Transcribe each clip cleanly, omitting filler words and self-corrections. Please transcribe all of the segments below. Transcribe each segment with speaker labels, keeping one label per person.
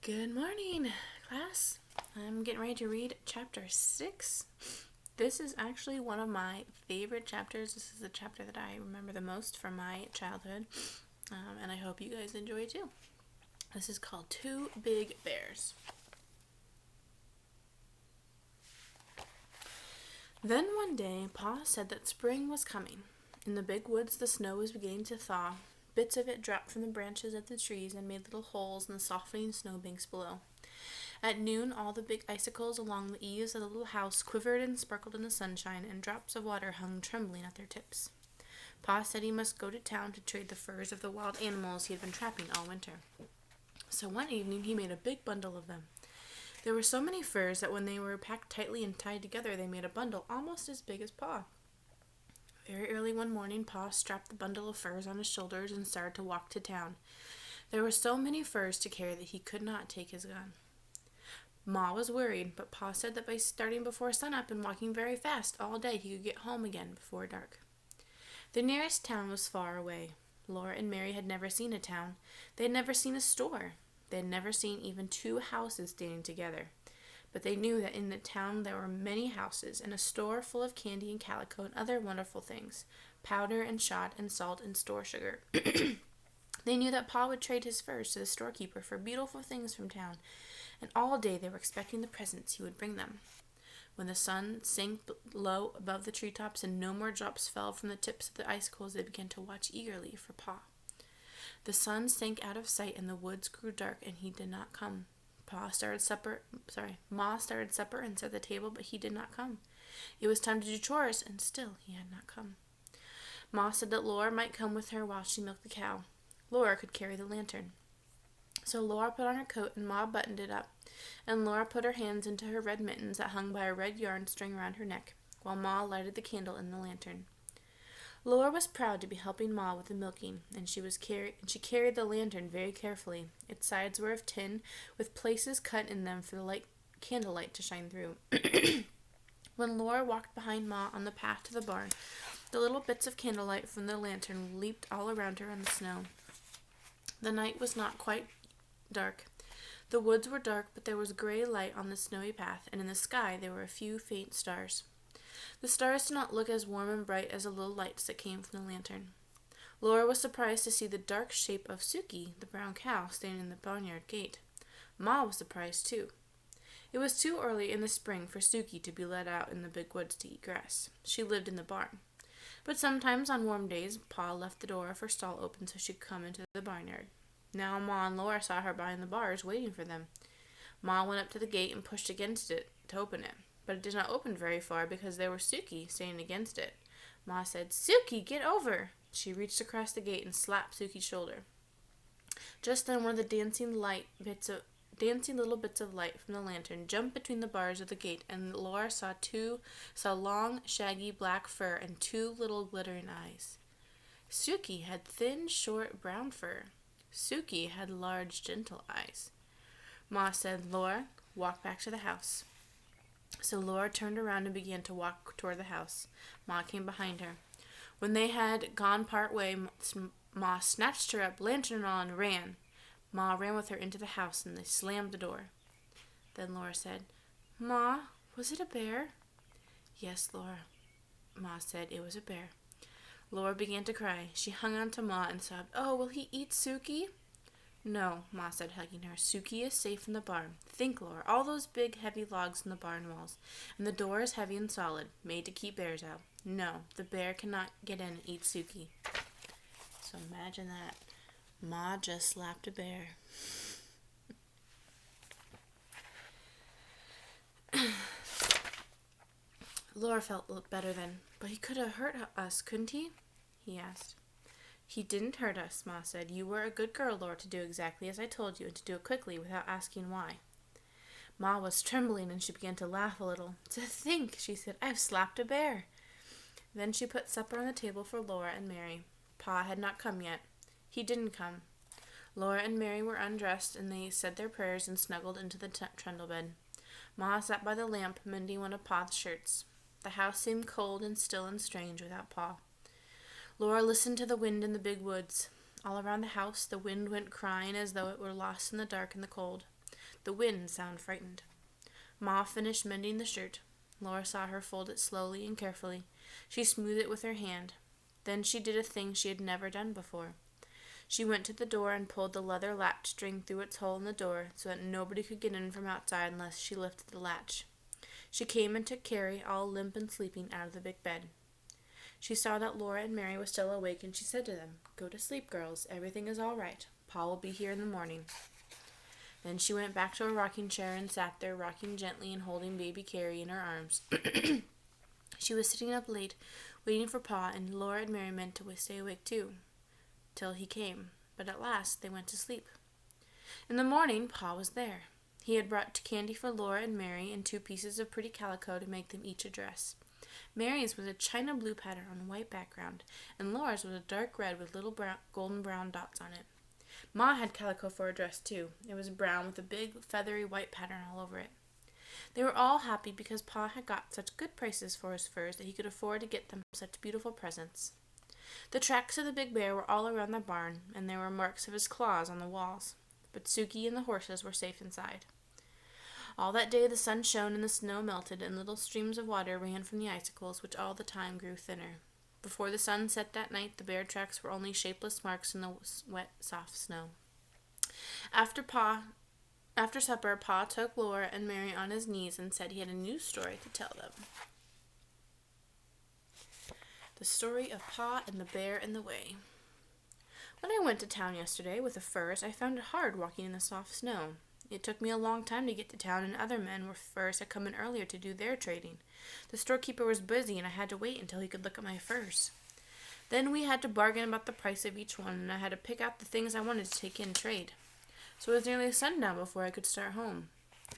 Speaker 1: Good morning, class. I'm getting ready to read chapter 6. This is actually one of my favorite chapters. This is the chapter that I remember the most from my childhood, and I hope you guys enjoy it too. This is called Two Big Bears. Then one day, Pa said that spring was coming. In the big woods, the snow was beginning to thaw. Bits of it dropped from the branches of the trees and made little holes in the softening snowbanks below. At noon, all the big icicles along the eaves of the little house quivered and sparkled in the sunshine, and drops of water hung trembling at their tips. Pa said he must go to town to trade the furs of the wild animals he had been trapping all winter. So one evening he made a big bundle of them. There were so many furs that when they were packed tightly and tied together, they made a bundle almost as big as Pa. Very early one morning, Pa strapped the bundle of furs on his shoulders and started to walk to town. There were so many furs to carry that he could not take his gun. Ma was worried, but Pa said that by starting before sunup and walking very fast all day, he could get home again before dark. The nearest town was far away. Laura and Mary had never seen a town. They had never seen a store. They had never seen even two houses standing together. But they knew that in the town there were many houses, and a store full of candy and calico and other wonderful things, powder and shot and salt and store sugar. They knew that Pa would trade his furs to the storekeeper for beautiful things from town, and all day they were expecting the presents he would bring them. When the sun sank low above the treetops and no more drops fell from the tips of the icicles, they began to watch eagerly for Pa. The sun sank out of sight and the woods grew dark, and he did not come. Ma started supper and set the table, but he did not come. It was time to do chores, and still he had not come. Ma said that Laura might come with her while she milked the cow. Laura could carry the lantern. So Laura put on her coat, and Ma buttoned it up, and Laura put her hands into her red mittens that hung by a red yarn string around her neck, while Ma lighted the candle in the lantern. Laura was proud to be helping Ma with the milking, and she carried the lantern very carefully. Its sides were of tin, with places cut in them for the candlelight to shine through. When Laura walked behind Ma on the path to the barn, the little bits of candlelight from the lantern leaped all around her on the snow. The night was not quite dark. The woods were dark, but there was gray light on the snowy path, and in the sky there were a few faint stars. The stars did not look as warm and bright as the little lights that came from the lantern. Laura was surprised to see the dark shape of Suki, the brown cow, standing in the barnyard gate. Ma was surprised, too. It was too early in the spring for Suki to be let out in the big woods to eat grass. She lived in the barn. But sometimes on warm days, Pa left the door of her stall open so she could come into the barnyard. Now Ma and Laura saw her behind the bars waiting for them. Ma went up to the gate and pushed against it to open it. But it did not open very far because there was Suki standing against it. Ma said, "Suki, get over!" She reached across the gate and slapped Suki's shoulder. Just then one of the dancing little bits of light from the lantern jumped between the bars of the gate, and Laura saw long, shaggy black fur and two little glittering eyes. Suki had thin, short, brown fur. Suki had large, gentle eyes. Ma said, "Laura, walk back to the house." So Laura turned around and began to walk toward the house. Ma came behind her. When they had gone part way, Ma snatched her up, lantern on, and ran. Ma ran with her into the house, and they slammed the door. Then Laura said, "Ma, was it a bear?" "Yes, Laura," Ma said, "it was a bear." Laura began to cry. She hung on to Ma and sobbed, "Oh, will he eat Suki?" "No," Ma said, hugging her. "Suki is safe in the barn. Think, Laura, all those big, heavy logs in the barn walls, and the door is heavy and solid, made to keep bears out. No, the bear cannot get in and eat Suki." So imagine that. Ma just slapped a bear. Laura felt better then. "But he could have hurt us, couldn't he?" he asked. "He didn't hurt us," Ma said. "You were a good girl, Laura, to do exactly as I told you, and to do it quickly, without asking why." Ma was trembling, and she began to laugh a little. "To think," she said, "I've slapped a bear." Then she put supper on the table for Laura and Mary. Pa had not come yet. He didn't come. Laura and Mary were undressed, and they said their prayers and snuggled into the trundle bed. Ma sat by the lamp, mending one of Pa's shirts. The house seemed cold and still and strange without Pa. Laura listened to the wind in the big woods. All around the house, the wind went crying as though it were lost in the dark and the cold. the wind sound frightened. Ma finished mending the shirt. Laura saw her fold it slowly and carefully. She smoothed it with her hand. Then she did a thing she had never done before. She went to the door and pulled the leather latch string through its hole in the door so that nobody could get in from outside unless she lifted the latch. She came and took Carrie, all limp and sleeping, out of the big bed. She saw that Laura and Mary were still awake, and she said to them, "Go to sleep, girls. Everything is all right. Pa will be here in the morning." Then she went back to her rocking chair and sat there, rocking gently and holding baby Carrie in her arms. She was sitting up late, waiting for Pa, and Laura and Mary meant to stay awake too, till he came. But at last they went to sleep. In the morning, Pa was there. He had brought candy for Laura and Mary and 2 pieces of pretty calico to make them each a dress. Mary's was a china blue pattern on a white background, and Laura's was a dark red with little golden brown dots on it. Ma had calico for a dress, too. It was brown with a big, feathery white pattern all over it. They were all happy because Pa had got such good prices for his furs that he could afford to get them such beautiful presents. The tracks of the big bear were all around the barn, and there were marks of his claws on the walls, but Suki and the horses were safe inside. All that day the sun shone and the snow melted, and little streams of water ran from the icicles, which all the time grew thinner. Before the sun set that night, the bear tracks were only shapeless marks in the wet, soft snow. After supper, Pa took Laura and Mary on his knees and said he had a new story to tell them. The story of Pa and the Bear in the Way. When I went to town yesterday with the furs, I found it hard walking in the soft snow. It took me a long time to get to town, and other men with furs had come in earlier to do their trading. The storekeeper was busy, and I had to wait until he could look at my furs. Then we had to bargain about the price of each one, and I had to pick out the things I wanted to take in trade. So it was nearly sundown before I could start home.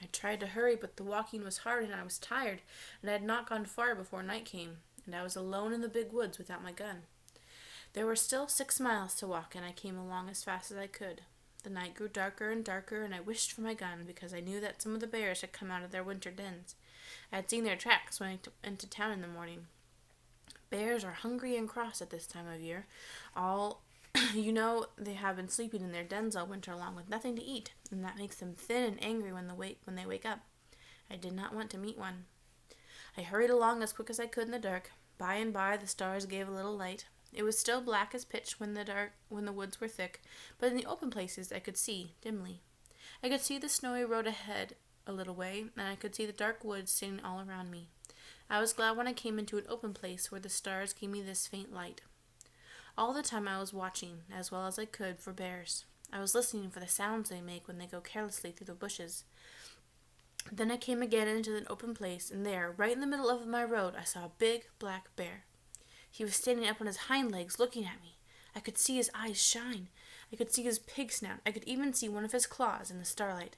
Speaker 1: I tried to hurry, but the walking was hard, and I was tired, and I had not gone far before night came, and I was alone in the big woods without my gun. There were still 6 miles to walk, and I came along as fast as I could. The night grew darker and darker, and I wished for my gun, because I knew that some of the bears had come out of their winter dens. I had seen their tracks when I went to town in the morning. Bears are hungry and cross at this time of year. They have been sleeping in their dens all winter long with nothing to eat, and that makes them thin and angry when they wake up. I did not want to meet one. I hurried along as quick as I could in the dark. By and by the stars gave a little light. It was still black as pitch when the woods were thick, but in the open places I could see dimly. I could see the snowy road ahead a little way, and I could see the dark woods sitting all around me. I was glad when I came into an open place where the stars gave me this faint light. All the time I was watching, as well as I could, for bears. I was listening for the sounds they make when they go carelessly through the bushes. Then I came again into an open place, and there, right in the middle of my road, I saw a big black bear. He was standing up on his hind legs looking at me. I could see his eyes shine. I could see his pig snout. I could even see one of his claws in the starlight.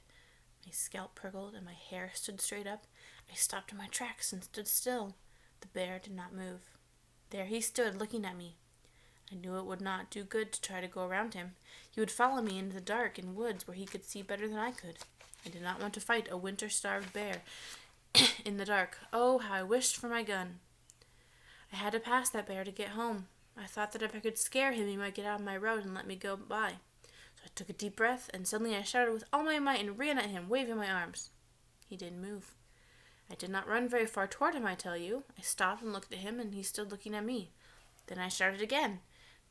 Speaker 1: My scalp prickled and my hair stood straight up. I stopped in my tracks and stood still. The bear did not move. There he stood looking at me. I knew it would not do good to try to go around him. He would follow me into the dark and woods where he could see better than I could. I did not want to fight a winter-starved bear in the dark. Oh, how I wished for my gun. I had to pass that bear to get home. I thought that if I could scare him, he might get out of my road and let me go by. So I took a deep breath, and suddenly I shouted with all my might and ran at him, waving my arms. He didn't move. I did not run very far toward him, I tell you. I stopped and looked at him, and he stood looking at me. Then I shouted again.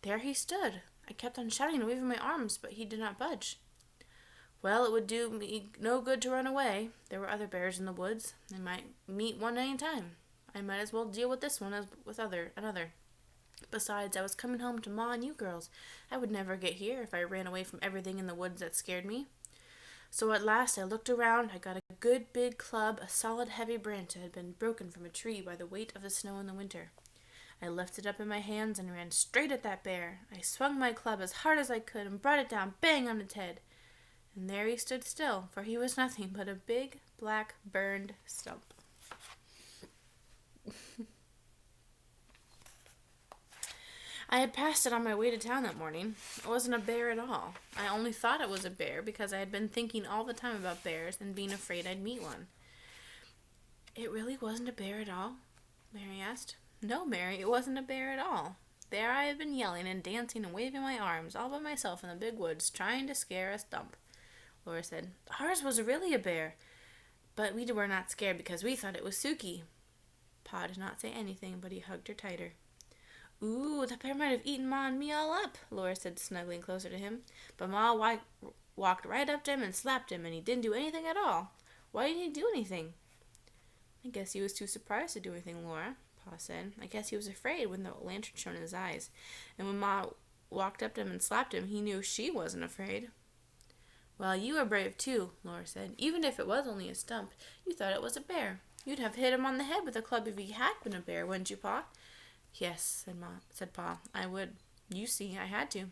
Speaker 1: There he stood. I kept on shouting and waving my arms, but he did not budge. Well, it would do me no good to run away. There were other bears in the woods. I might meet one any time. I might as well deal with this one as with another. Besides, I was coming home to Ma and you girls. I would never get here if I ran away from everything in the woods that scared me. So at last I looked around. I got a good big club, a solid heavy branch that had been broken from a tree by the weight of the snow in the winter. I lifted it up in my hands and ran straight at that bear. I swung my club as hard as I could and brought it down bang on its head. And there he stood still, for he was nothing but a big, black, burned stump. I had passed it on my way to town that morning. It wasn't a bear at all. I only thought it was a bear because I had been thinking all the time about bears and being afraid I'd meet one. It really wasn't a bear at all? Mary asked. No, Mary, it wasn't a bear at all. There I had been yelling and dancing and waving my arms all by myself in the big woods, trying to scare a stump. Laura said. Ours was really a bear, but we were not scared because we thought it was Suki. Pa did not say anything, but he hugged her tighter. Ooh, the bear might have eaten Ma and me all up, Laura said, snuggling closer to him. But Ma walked right up to him and slapped him, and he didn't do anything at all. Why didn't he do anything? I guess he was too surprised to do anything, Laura, Pa said. I guess he was afraid when the lantern shone in his eyes. And when Ma walked up to him and slapped him, he knew she wasn't afraid. Well, you were brave too, Laura said. Even if it was only a stump, you thought it was a bear. You'd have hit him on the head with a club if he had been a bear, wouldn't you, Pa? Yes, said Pa. I would. You see, I had to.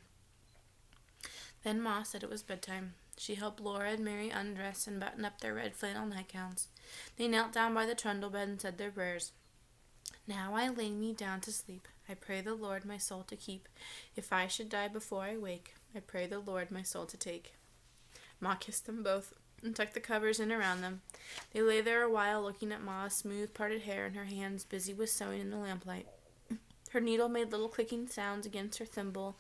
Speaker 1: Then Ma said it was bedtime. She helped Laura and Mary undress and button up their red flannel nightgowns. They knelt down by the trundle bed and said their prayers. Now I lay me down to sleep. I pray the Lord my soul to keep. If I should die before I wake, I pray the Lord my soul to take. Ma kissed them both and tucked the covers in around them. They lay there a while looking at Ma's smooth parted hair and her hands busy with sewing in the lamplight. Her needle made little clicking sounds against her thimble,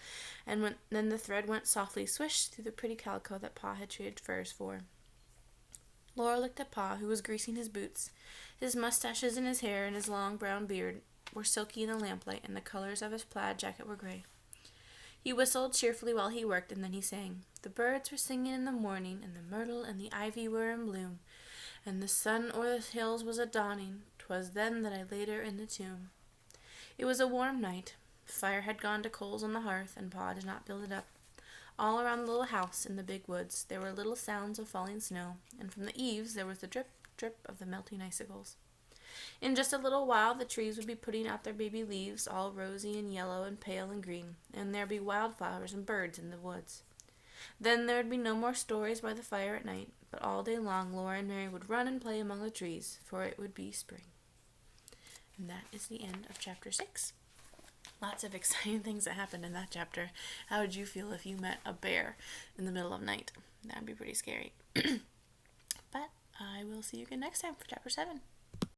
Speaker 1: and then the thread went softly swish through the pretty calico that Pa had traded furs for. Laura looked at Pa, who was greasing his boots. His mustaches and his hair and his long brown beard were silky in the lamplight, and the colors of his plaid jacket were gray. He whistled cheerfully while he worked, and then he sang. The birds were singing in the morning, and the myrtle and the ivy were in bloom, and the sun o'er the hills was a-dawning. 'Twas then that I laid her in the tomb. It was a warm night. The fire had gone to coals on the hearth, and Pa did not build it up. All around the little house in the big woods there were little sounds of falling snow, and from the eaves there was the drip, drip of the melting icicles. In just a little while the trees would be putting out their baby leaves, all rosy and yellow and pale and green, and there'd be wildflowers and birds in the woods. Then there would be no more stories by the fire at night, but all day long Laura and Mary would run and play among the trees, for it would be spring. And that is the end of chapter 6. Lots of exciting things that happened in that chapter. How would you feel if you met a bear in the middle of night? That would be pretty scary. But I will see you again next time for chapter 7.